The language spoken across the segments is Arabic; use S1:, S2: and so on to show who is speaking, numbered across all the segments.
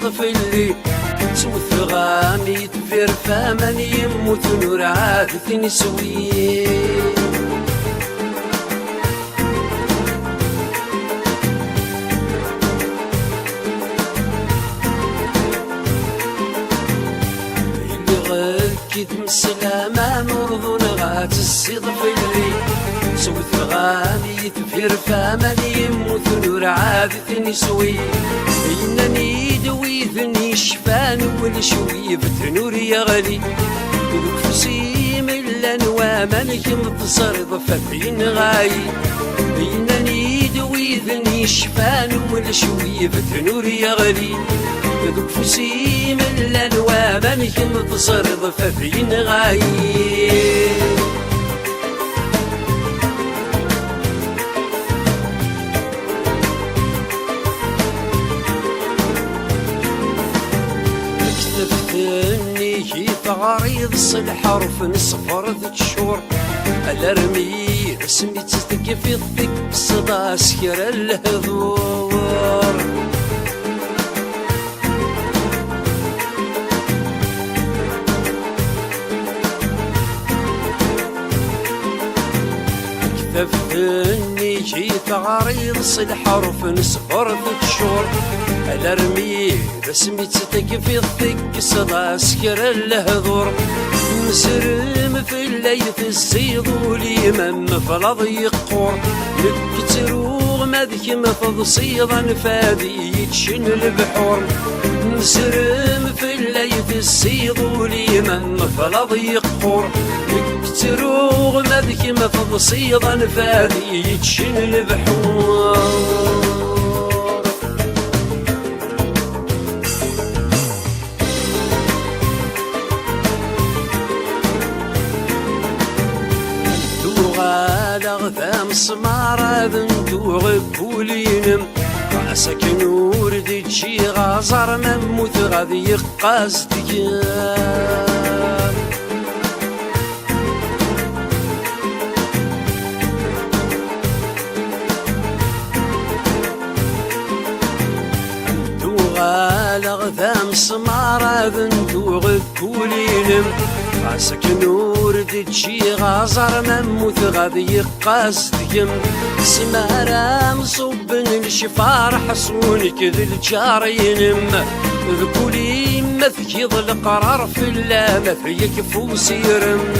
S1: الصيد في الليل توث غامي تفير فمن يموت نور عادث نسوي كي تمسلا ما نرضو نغات الصيد في الليل سوث غامي تفير فمن يموت نور عادث نسوي إنني دويثني شفان والشوي بتنور يغلي وفسي من الأنوام ملك متصرف فتين غاي إنني دويثني شفان والشوي بتنور يغلي ذوك فسي من الأنوام ملك متصرف فتين غاي كتبتني كيف غريض الحرف نصفر ذك شهور الارمي رسمي تتك في الضك صدا سكر الهذور كتبتني كيف غريض الحرف نصفر ذك شهور الارمي رسمي تتك في الضك صدا سكر الهذور مسرم في الليث الزيض وليمن فلض يقور نكتروغ مذك مفض صيضا فادي يتشن البحور مسرم في الليث الزيض وليمن فلض يقور نكتروغ مذك مفض صيضا فادي يتشن البحور غثام سمارة ذنتو غبولينم راسك نور ديتشي غازر مموت غادي يقاس ديال ذنتو غثام سمارة ذنتو غبولينم راسك نور ديتشي غازر مموت غادي يقاس ديم سمارة مصوب الشفار حصونك ذي الجارينم ذكولي مثكيض القرار في اللامة يكفو سيرم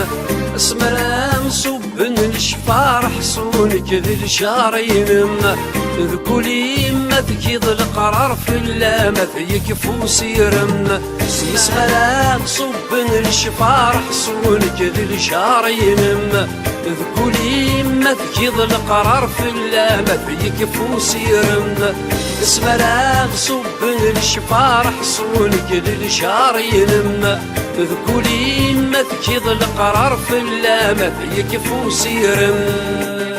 S1: سمارة مصوب الشفار حصونك ذي الجارينم ذكولي مثكيض القرار في اللامة يكفو سيرم سمارة مصوب الشفار حصونك ذي الجارينم ذكولي مثكيض القرار في اللامة يكفو سيرم سمارة مصوب الشفار حصونك ذي الجارينم ذكولي مثكيض القرار في اللامة يكفو سيرم